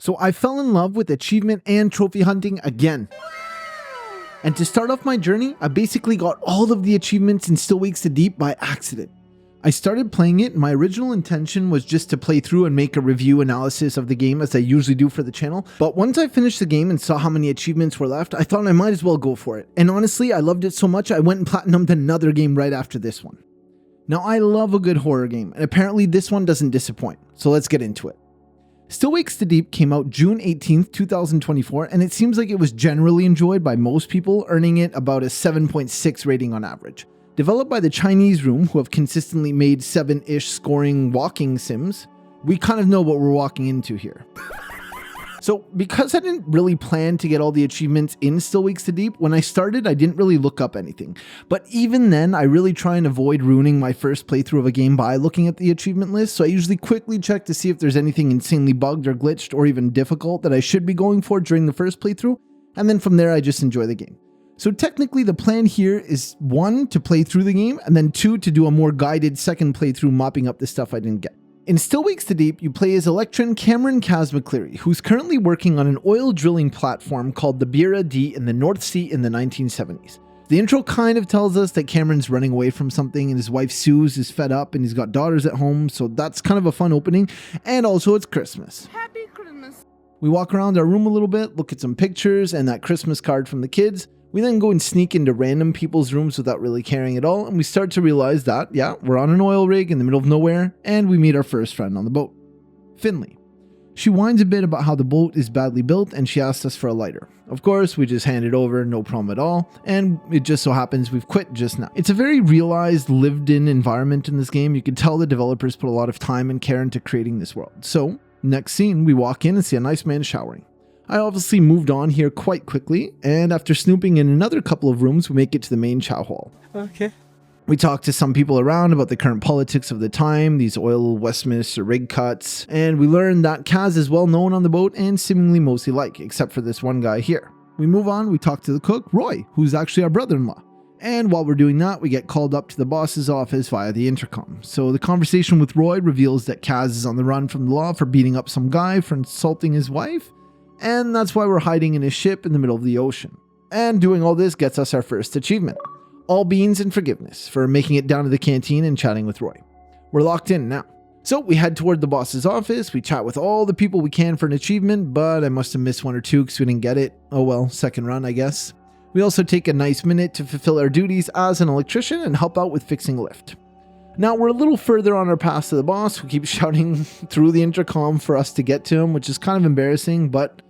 So I fell in love with achievement and trophy hunting again. And to start off my journey, I basically got all of the achievements in Still Wakes the Deep by accident. I started playing it and my original intention was just to play through and make a review analysis of the game as I usually do for the channel. But once I finished the game and saw how many achievements were left, I thought I might as well go for it. And honestly, I loved it so much I went and platinumed another game right after this one. Now I love a good horror game, and apparently this one doesn't disappoint. So let's get into it. Still Wakes the Deep came out June 18th, 2024, and it seems like it was generally enjoyed by most people, earning it about a 7.6 rating on average. Developed by the Chinese Room, who have consistently made 7-ish scoring walking sims, we kind of know what we're walking into here. So because I didn't really plan to get all the achievements in Still Wakes the Deep, when I started I didn't really look up anything. But even then, I really try and avoid ruining my first playthrough of a game by looking at the achievement list, so I usually quickly check to see if there's anything insanely bugged or glitched or even difficult that I should be going for during the first playthrough, and then from there I just enjoy the game. So technically the plan here is 1, to play through the game, and then 2, to do a more guided second playthrough mopping up the stuff I didn't get. In Still Wakes the Deep, you play as Electron Cameron Kaz McCleary, who's currently working on an oil drilling platform called the Beera D in the North Sea in the 1970s. The intro kind of tells us that Cameron's running away from something and his wife Suze is fed up and he's got daughters at home, so that's kind of a fun opening, and also it's Christmas. Happy Christmas. We walk around our room a little bit, look at some pictures and that Christmas card from the kids. We then go and sneak into random people's rooms without really caring at all, and we start to realize that, yeah, we're on an oil rig in the middle of nowhere, and we meet our first friend on the boat, Finley. She whines a bit about how the boat is badly built, and she asks us for a lighter. Of course, we just hand it over, no problem at all, and it just so happens we've quit just now. It's a very realized, lived-in environment in this game. You can tell the developers put a lot of time and care into creating this world. So, next scene, we walk in and see a nice man showering. I obviously moved on here quite quickly, and after snooping in another couple of rooms, we make it to the main chow hall. Okay. We talk to some people around about the current politics of the time, these oil Westminster rig cuts, and we learn that Kaz is well known on the boat and seemingly mostly liked, except for this one guy here. We move on, we talk to the cook, Roy, who's actually our brother-in-law. And while we're doing that, we get called up to the boss's office via the intercom. So the conversation with Roy reveals that Kaz is on the run from the law for beating up some guy for insulting his wife, and that's why we're hiding in his ship in the middle of the ocean. And doing all this gets us our first achievement. All beans and forgiveness for making it down to the canteen and chatting with Roy. We're locked in now. So we head toward the boss's office, we chat with all the people we can for an achievement, but I must have missed 1 or 2 because we didn't get it. Oh well, second run I guess. We also take a nice minute to fulfill our duties as an electrician and help out with fixing a lift. Now we're a little further on our path to the boss, who keeps shouting through the intercom for us to get to him, which is kind of embarrassing, but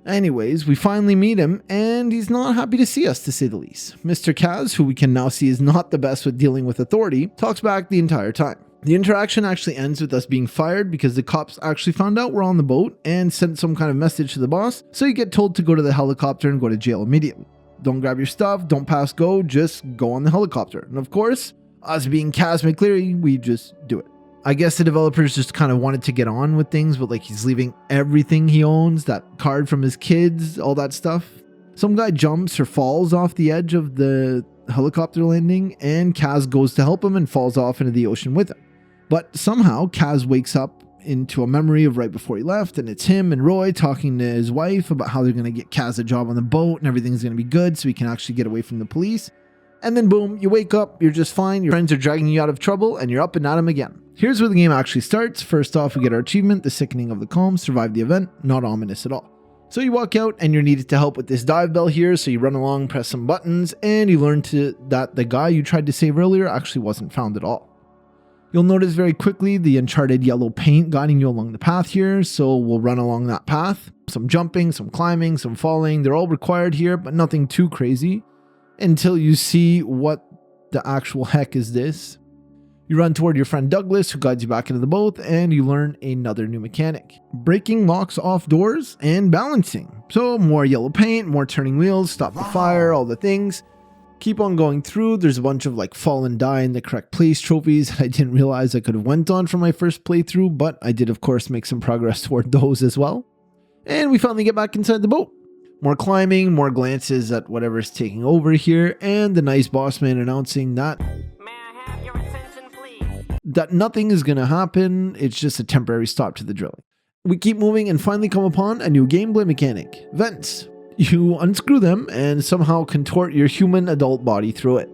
anyways, we finally meet him, and he's not happy to see us, to say the least. Mr. Kaz, who we can now see is not the best with dealing with authority, talks back the entire time. The interaction actually ends with us being fired because the cops actually found out we're on the boat and sent some kind of message to the boss, so you get told to go to the helicopter and go to jail immediately. Don't grab your stuff, don't pass go, just go on the helicopter. And of course, us being Kaz McCleary, we just do it. I guess the developers just kind of wanted to get on with things, but like he's leaving everything he owns, that card from his kids, all that stuff. Some guy jumps or falls off the edge of the helicopter landing, and Kaz goes to help him and falls off into the ocean with him. But somehow Kaz wakes up into a memory of right before he left, and it's him and Roy talking to his wife about how they're going to get Kaz a job on the boat and everything's going to be good so he can actually get away from the police. And then boom, you wake up, you're just fine, your friends are dragging you out of trouble, and you're up and at him again. Here's where the game actually starts. First off, we get our achievement, the sickening of the calm, survive the event, not ominous at all. So you walk out and you're needed to help with this dive bell here, so you run along, press some buttons, and you learn that the guy you tried to save earlier actually wasn't found at all. You'll notice very quickly the uncharted yellow paint guiding you along the path here, so we'll run along that path. Some jumping, some climbing, some falling, they're all required here, but nothing too crazy. Until you see what the actual heck is this. You run toward your friend Douglas, who guides you back into the boat, and you learn another new mechanic. Breaking locks off doors and balancing. So more yellow paint, more turning wheels, stop the fire, all the things. Keep on going through. There's a bunch of like fall and die in the correct place trophies that I didn't realize I could have went on for my first playthrough, but I did of course make some progress toward those as well. And we finally get back inside the boat. More climbing, more glances at whatever's taking over here, and the nice boss man announcing that that nothing is going to happen, it's just a temporary stop to the drilling. We keep moving and finally come upon a new gameplay mechanic, vents. You unscrew them and somehow contort your human adult body through it.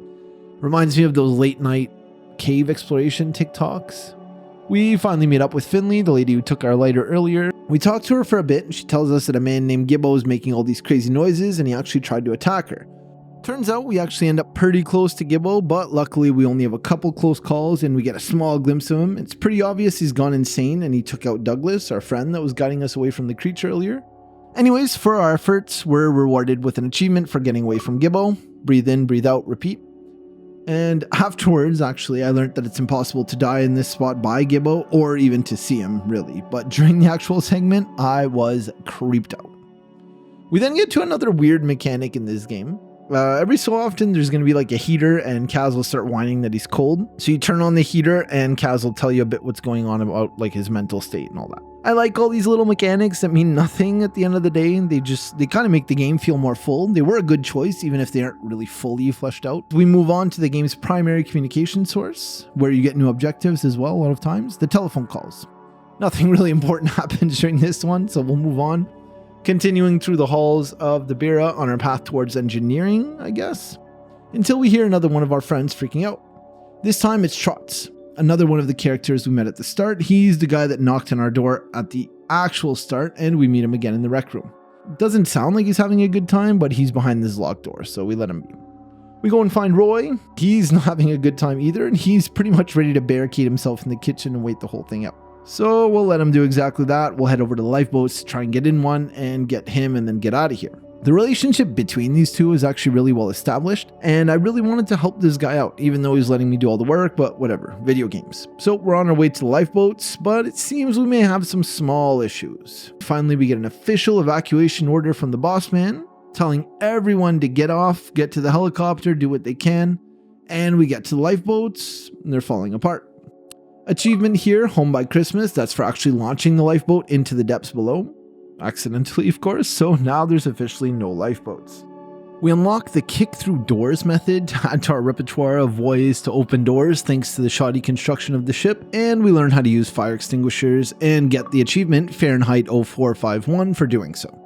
Reminds me of those late night cave exploration TikToks. We finally meet up with Finley, the lady who took our lighter earlier. We talk to her for a bit and she tells us that a man named Gibbo is making all these crazy noises and he actually tried to attack her. Turns out we actually end up pretty close to Gibbo, but luckily we only have a couple close calls and we get a small glimpse of him. It's pretty obvious he's gone insane and he took out Douglas, our friend that was guiding us away from the creature earlier. Anyways, for our efforts, we're rewarded with an achievement for getting away from Gibbo. Breathe in, breathe out, repeat. And afterwards, actually, I learned that it's impossible to die in this spot by Gibbo or even to see him, really. But during the actual segment, I was creeped out. We then get to another weird mechanic in this game. Every so often, there's going to be like a heater and Kaz will start whining that he's cold. So you turn on the heater and Kaz will tell you a bit what's going on about like his mental state and all that. I like all these little mechanics that mean nothing at the end of the day. They kind of make the game feel more full. They were a good choice, even if they aren't really fully fleshed out. We move on to the game's primary communication source, where you get new objectives as well a lot of times, the telephone calls. Nothing really important happens during this one, so we'll move on. Continuing through the halls of the Bira on our path towards engineering, I guess, until we hear another one of our friends freaking out. This time it's Trots, another one of the characters we met at the start. He's the guy that knocked on our door at the actual start, and we meet him again in the rec room. Doesn't sound like he's having a good time, but he's behind this locked door, so we let him be. We go and find Roy. He's not having a good time either, and he's pretty much ready to barricade himself in the kitchen and wait the whole thing out. So we'll let him do exactly that. We'll head over to the lifeboats to try and get in one and get him and then get out of here. The relationship between these two is actually really well established, and I really wanted to help this guy out, even though he's letting me do all the work, but whatever, video games. So we're on our way to the lifeboats, but it seems we may have some small issues. Finally, we get an official evacuation order from the boss man, telling everyone to get off, get to the helicopter, do what they can, and we get to the lifeboats, and they're falling apart. Achievement here, Home by Christmas, that's for actually launching the lifeboat into the depths below. Accidentally, of course, so now there's officially no lifeboats. We unlock the kick through doors method to add to our repertoire of ways to open doors thanks to the shoddy construction of the ship, and we learn how to use fire extinguishers and get the achievement Fahrenheit 0451 for doing so.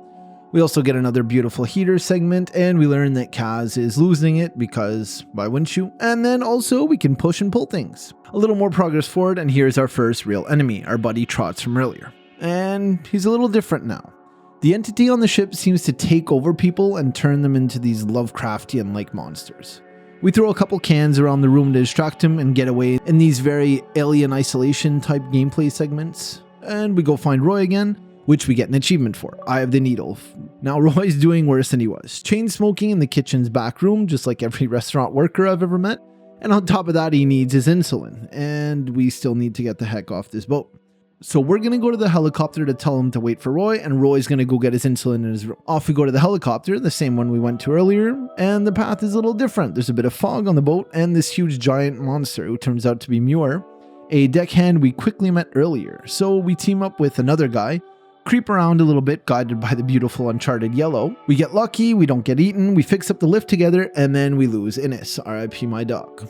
We also get another beautiful heater segment, and we learn that Kaz is losing it because why wouldn't you? And then also we can push and pull things. A little more progress forward, and here's our first real enemy, our buddy Trots from earlier. And he's a little different now. The entity on the ship seems to take over people and turn them into these Lovecraftian-like monsters. We throw a couple cans around the room to distract him and get away in these very Alien Isolation type gameplay segments. And we go find Roy again, which we get an achievement for, Eye of the Needle. Now Roy's doing worse than he was. Chain smoking in the kitchen's back room, just like every restaurant worker I've ever met. And on top of that, he needs his insulin. And we still need to get the heck off this boat. So we're going to go to the helicopter to tell him to wait for Roy, and Roy's going to go get his insulin in his room. Off we go to the helicopter, the same one we went to earlier, and the path is a little different. There's a bit of fog on the boat, and this huge giant monster who turns out to be Muir, a deckhand we quickly met earlier. So we team up with another guy, creep around a little bit, guided by the beautiful Uncharted Yellow. We get lucky, we don't get eaten, we fix up the lift together, and then we lose Innes, RIP my dog.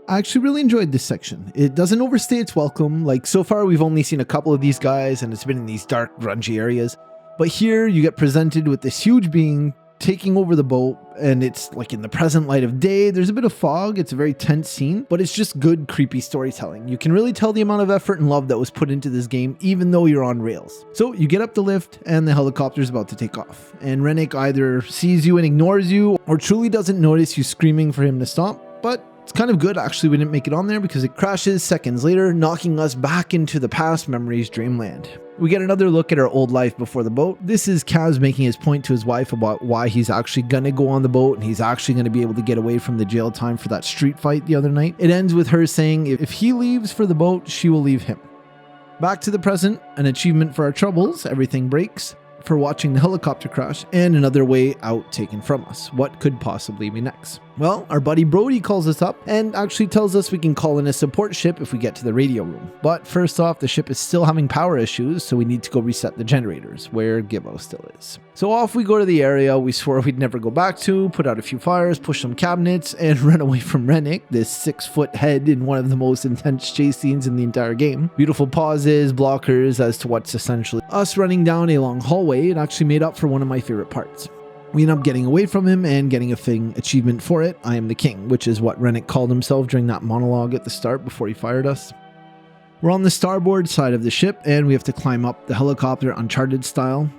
I actually really enjoyed this section. It doesn't overstay its welcome. Like, so far we've only seen a couple of these guys and it's been in these dark, grungy areas. But here you get presented with this huge being taking over the boat, and it's like in the present light of day. There's a bit of fog. It's a very tense scene, but it's just good, creepy storytelling. You can really tell the amount of effort and love that was put into this game, even though you're on rails. So you get up the lift and the helicopter's about to take off. And Rennick either sees you and ignores you or truly doesn't notice you screaming for him to stop. But it's kind of good actually we didn't make it on there because it crashes seconds later, knocking us back into the past memories dreamland. We get another look at our old life before the boat. This is Kaz making his point to his wife about why he's actually gonna go on the boat and he's actually gonna be able to get away from the jail time for that street fight the other night. It ends with her saying if he leaves for the boat, she will leave him. Back to the present, an achievement for our troubles, everything breaks, for watching the helicopter crash, and another way out taken from us. What could possibly be next? Well, our buddy Brody calls us up and actually tells us we can call in a support ship if we get to the radio room. But first off, the ship is still having power issues, so we need to go reset the generators, where Gibbo still is. So off we go to the area we swore we'd never go back to, put out a few fires, push some cabinets, and run away from Rennick, this 6-foot head in one of the most intense chase scenes in the entire game. Beautiful pauses, blockers as to what's essentially us running down a long hallway. It actually made up for one of my favorite parts. We end up getting away from him and getting a Fing achievement for it, I am the king, which is what Rennick called himself during that monologue at the start before he fired us. We're on the starboard side of the ship and we have to climb up the helicopter Uncharted style.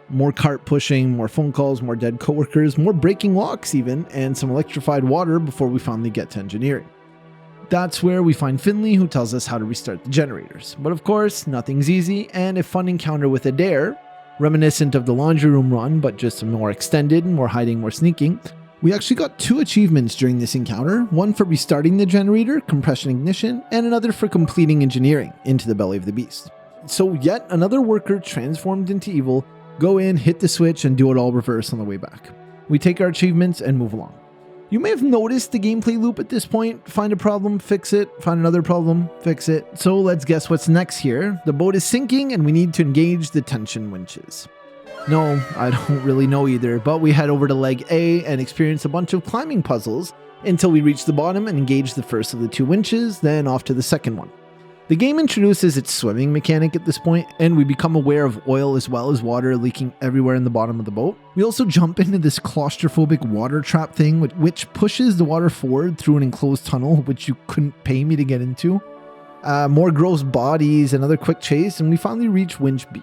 More cart pushing, more phone calls, more dead coworkers, more breaking locks even, and some electrified water before we finally get to engineering. That's where we find Finley, who tells us how to restart the generators. But of course, nothing's easy, and a fun encounter with Adair, reminiscent of the laundry room run, but just more extended, more hiding, more sneaking. We actually got 2 achievements during this encounter, one for restarting the generator, compression ignition, and another for completing engineering into the belly of the beast. So yet another worker transformed into evil, go in, hit the switch, and do it all reverse on the way back. We take our achievements and move along. You may have noticed the gameplay loop at this point. Find a problem, fix it, find another problem, fix it. So let's guess what's next here. The boat is sinking and we need to engage the tension winches. No, I don't really know either, but we head over to leg A and experience a bunch of climbing puzzles until we reach the bottom and engage the first of the 2 winches, then off to the second one. The game introduces its swimming mechanic at this point, and we become aware of oil as well as water leaking everywhere in the bottom of the boat. We also jump into this claustrophobic water trap thing, which pushes the water forward through an enclosed tunnel, which you couldn't pay me to get into. More gross bodies, another quick chase, and we finally reach winch B.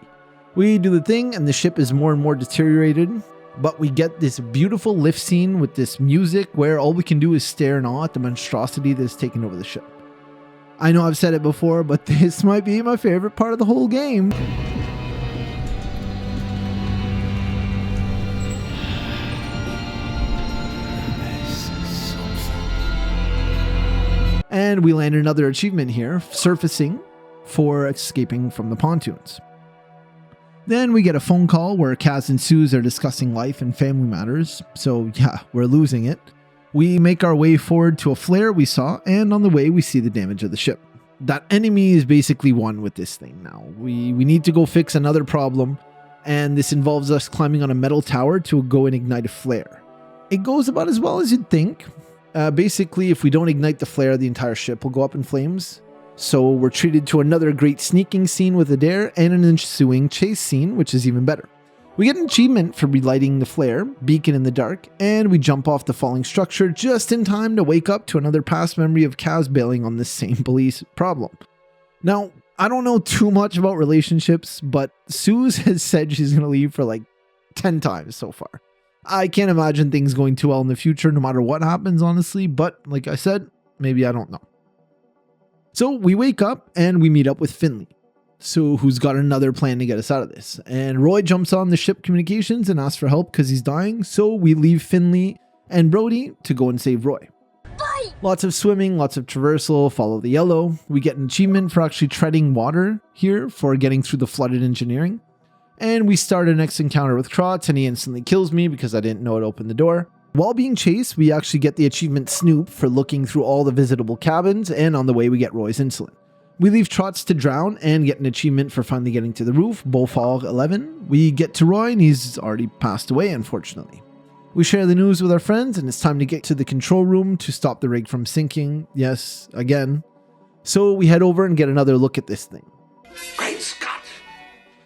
We do the thing, and the ship is more and more deteriorated, but we get this beautiful lift scene with this music where all we can do is stare in awe at the monstrosity that has taken over the ship. I know I've said it before, but this might be my favorite part of the whole game. And we land another achievement here, surfacing for escaping from the pontoons. Then we get a phone call where Kaz and Suze are discussing life and family matters, so yeah, we're losing it. We make our way forward to a flare we saw, and on the way we see the damage of the ship. That enemy is basically won with this thing now. We need to go fix another problem, and this involves us climbing on a metal tower to go and ignite a flare. It goes about as well as you'd think. Basically, if we don't ignite the flare, the entire ship will go up in flames. So we're treated to another great sneaking scene with Adair and an ensuing chase scene, which is even better. We get an achievement for relighting the flare, beacon in the dark, and we jump off the falling structure just in time to wake up to another past memory of Kaz bailing on the same police problem. Now, I don't know too much about relationships, but Suze has said she's going to leave for like 10 times so far. I can't imagine things going too well in the future no matter what happens, honestly, but like I said, maybe I don't know. So we wake up and we meet up with Finley. So who's got another plan to get us out of this? And Roy jumps on the ship communications and asks for help because he's dying. So we leave Finley and Brody to go and save Roy. Bye. Lots of swimming, lots of traversal, follow the yellow. We get an achievement for actually treading water here for getting through the flooded engineering. And we start our next encounter with Krotz and he instantly kills me because I didn't know it opened the door. While being chased, we actually get the achievement Snoop for looking through all the visitable cabins, and on the way we get Roy's insulin. We leave Trotz to drown and get an achievement for finally getting to the roof, Bofog 11. We get to Roy and he's already passed away, unfortunately. We share the news with our friends and it's time to get to the control room to stop the rig from sinking. Yes, again. So we head over and get another look at this thing. Great Scott!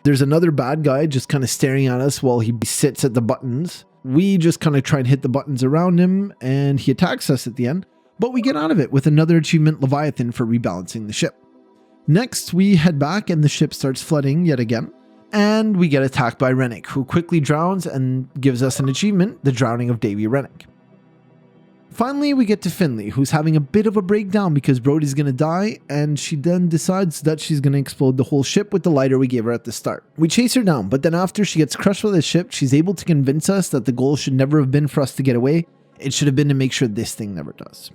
There's another bad guy just kind of staring at us while he sits at the buttons. We just kind of try and hit the buttons around him and he attacks us at the end, but we get out of it with another achievement, Leviathan, for rebalancing the ship. Next, we head back and the ship starts flooding yet again, and we get attacked by Rennick, who quickly drowns and gives us an achievement, the drowning of Davy Rennick. Finally, we get to Finley, who's having a bit of a breakdown because Brody's gonna die, and she then decides that she's gonna explode the whole ship with the lighter we gave her at the start. We chase her down, but then after she gets crushed by the ship, she's able to convince us that the goal should never have been for us to get away, it should have been to make sure this thing never does.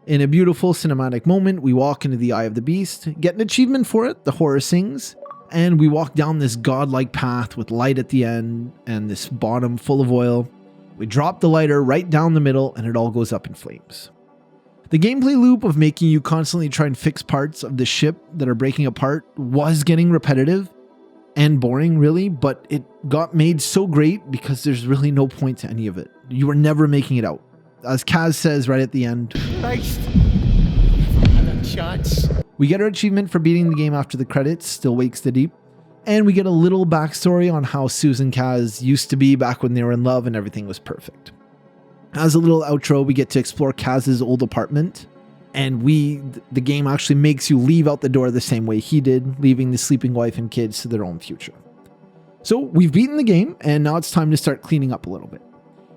In a beautiful cinematic moment, we walk into the Eye of the Beast, get an achievement for it, the horror sings, and we walk down this godlike path with light at the end and this bottom full of oil. We drop the lighter right down the middle and it all goes up in flames. The gameplay loop of making you constantly try and fix parts of the ship that are breaking apart was getting repetitive and boring, really, but it got made so great because there's really no point to any of it. You were never making it out. As Kaz says right at the end, Christ. Another chance. We get our achievement for beating the game after the credits, Still Wakes the Deep, and we get a little backstory on how Susan Kaz used to be back when they were in love and everything was perfect. As a little outro, we get to explore Kaz's old apartment, and the game actually makes you leave out the door the same way he did, leaving the sleeping wife and kids to their own future. So we've beaten the game, and now it's time to start cleaning up a little bit.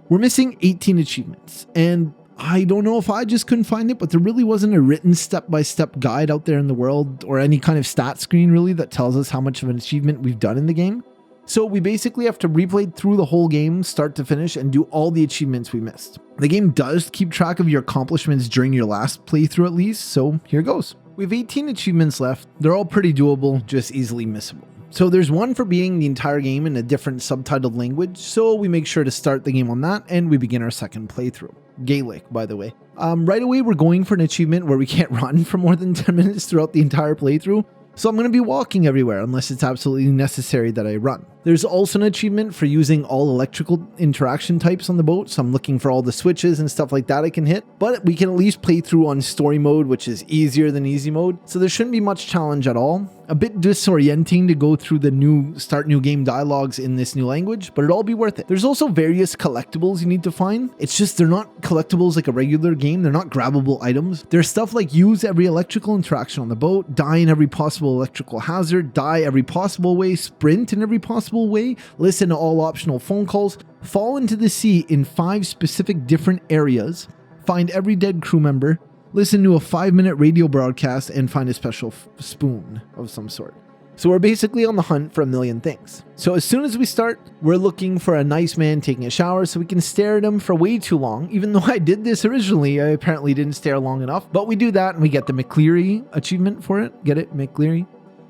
We're missing 18 achievements, and I don't know if I just couldn't find it, but there really wasn't a written step-by-step guide out there in the world, or any kind of stat screen really that tells us how much of an achievement we've done in the game. So we basically have to replay through the whole game, start to finish, and do all the achievements we missed. The game does keep track of your accomplishments during your last playthrough at least, so here goes. We have 18 achievements left. They're all pretty doable, just easily missable. So there's one for beating the entire game in a different subtitled language, so we make sure to start the game on that, and we begin our second playthrough. Gaelic, by the way. Right away, we're going for an achievement where we can't run for more than 10 minutes throughout the entire playthrough. So I'm going to be walking everywhere unless it's absolutely necessary that I run. There's also an achievement for using all electrical interaction types on the boat, so I'm looking for all the switches and stuff like that I can hit. But we can at least play through on story mode, which is easier than easy mode, so there shouldn't be much challenge at all. A bit disorienting to go through the start new game dialogues in this new language, but it'll all be worth it. There's also various collectibles you need to find. It's just they're not collectibles like a regular game. They're not grabbable items. There's stuff like use every electrical interaction on the boat, die in every possible electrical hazard, die every possible way, sprint in every possible way, listen to all optional phone calls, fall into the sea in 5 specific different areas, find every dead crew member, listen to a 5-minute radio broadcast, and find a special spoon of some sort. So we're basically on the hunt for a million things. So as soon as we start, we're looking for a nice man taking a shower so we can stare at him for way too long. Even though I did this originally, I apparently didn't stare long enough. But we do that and we get the McCleary achievement for it. Get it? McCleary.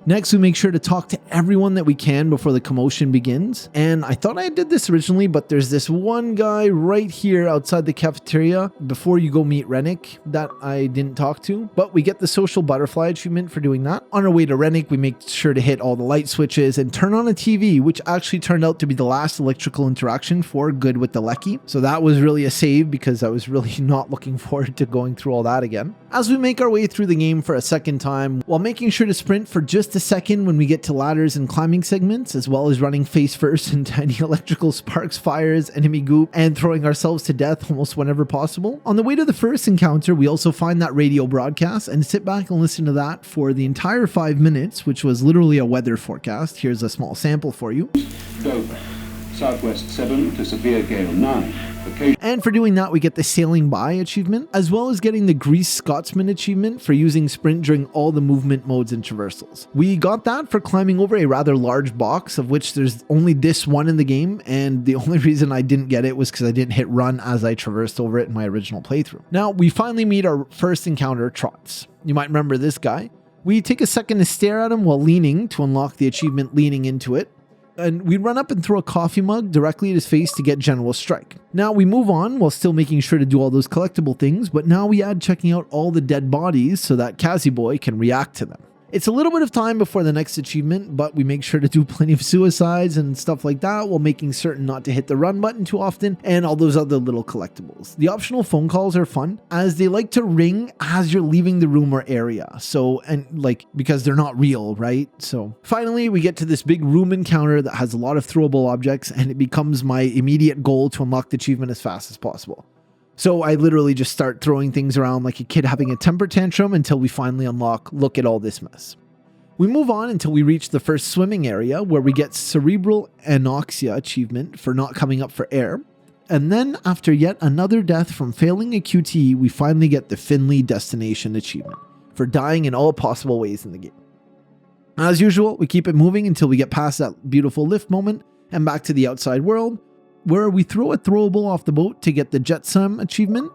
Next, we make sure to talk to everyone that we can before the commotion begins. And I thought I did this originally, but there's this one guy right here outside the cafeteria before you go meet Rennick that I didn't talk to. But we get the social butterfly achievement for doing that. On our way to Rennick, we make sure to hit all the light switches and turn on a TV, which actually turned out to be the last electrical interaction for Good with the Lecky. So that was really a save because I was really not looking forward to going through all that again. As we make our way through the game for a second time, while making sure to sprint for just a second when we get to ladders and climbing segments, as well as running face first into any electrical sparks, fires, enemy goop, and throwing ourselves to death almost whenever possible. On the way to the first encounter, we also find that radio broadcast and sit back and listen to that for the entire 5 minutes, which was literally a weather forecast. Here's a small sample for you. Dover, southwest 7 to severe gale 9. And for doing that, we get the Sailing By achievement, as well as getting the Grease Scotsman achievement for using sprint during all the movement modes and traversals. We got that for climbing over a rather large box, of which there's only this one in the game, and the only reason I didn't get it was because I didn't hit run as I traversed over it in my original playthrough. Now, we finally meet our first encounter, Trots. You might remember this guy. We take a second to stare at him while leaning to unlock the achievement leaning into it. And we run up and throw a coffee mug directly at his face to get General Strike. Now we move on while still making sure to do all those collectible things, but now we add checking out all the dead bodies so that Kazi Boy can react to them. It's a little bit of time before the next achievement, but we make sure to do plenty of suicides and stuff like that while making certain not to hit the run button too often and all those other little collectibles. The optional phone calls are fun as they like to ring as you're leaving the room or area. Because they're not real, right? So finally, we get to this big room encounter that has a lot of throwable objects, and it becomes my immediate goal to unlock the achievement as fast as possible. So I literally just start throwing things around like a kid having a temper tantrum until we finally unlock Look at All This Mess. We move on until we reach the first swimming area where we get Cerebral Anoxia achievement for not coming up for air. And then after yet another death from failing a QTE, we finally get the Finley Destination achievement for dying in all possible ways in the game. As usual, we keep it moving until we get past that beautiful lift moment and back to the outside world, where we throw a throwable off the boat to get the Jetsam achievement,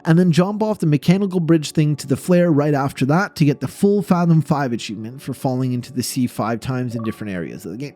and then jump off the mechanical bridge thing to the flare right after that to get the full Fathom 5 achievement for falling into the sea 5 times in different areas of the game.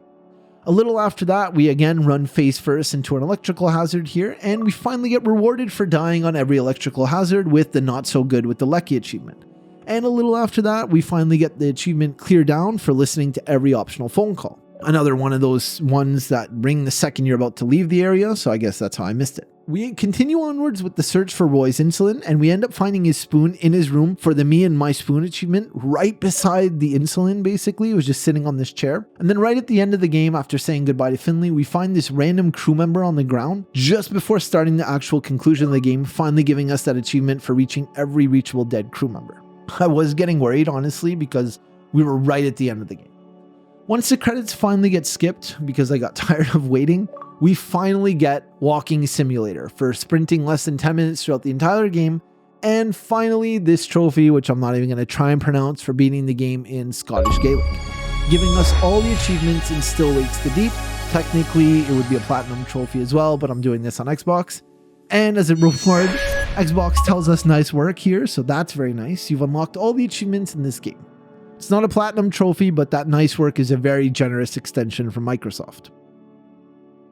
A little after that, we again run face first into an electrical hazard here, and we finally get rewarded for dying on every electrical hazard with the not so good with the Lecky achievement. And a little after that, we finally get the achievement Clear Down for listening to every optional phone call. Another one of those ones that ring the second you're about to leave the area, so I guess that's how I missed it. We continue onwards with the search for Roy's insulin, and we end up finding his spoon in his room for the Me and My Spoon achievement, right beside the insulin basically. It was just sitting on this chair. And then right at the end of the game, after saying goodbye to Finley, we find this random crew member on the ground, just before starting the actual conclusion of the game, finally giving us that achievement for reaching every reachable dead crew member. I was getting worried, honestly, because we were right at the end of the game. Once the credits finally get skipped, because I got tired of waiting, we finally get Walking Simulator for sprinting less than 10 minutes throughout the entire game, and finally this trophy, which I'm not even going to try and pronounce, for beating the game in Scottish Gaelic, giving us all the achievements in Still Lakes the Deep. Technically, it would be a platinum trophy as well, but I'm doing this on Xbox. And as a reward, Xbox tells us nice work here, so that's very nice. You've unlocked all the achievements in this game. It's not a platinum trophy, but that nice work is a very generous extension from Microsoft.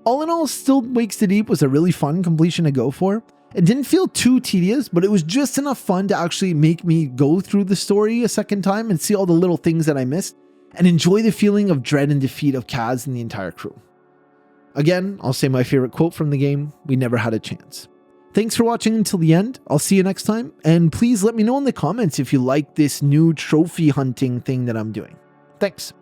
All in all, Still Lakes the Deep was a really fun completion to go for. It didn't feel too tedious, but it was just enough fun to actually make me go through the story a second time and see all the little things that I missed, and enjoy the feeling of dread and defeat of Kaz and the entire crew. Again, I'll say my favorite quote from the game: "We never had a chance." Thanks for watching until the end. I'll see you next time, and please let me know in the comments if you like this new trophy hunting thing that I'm doing. Thanks.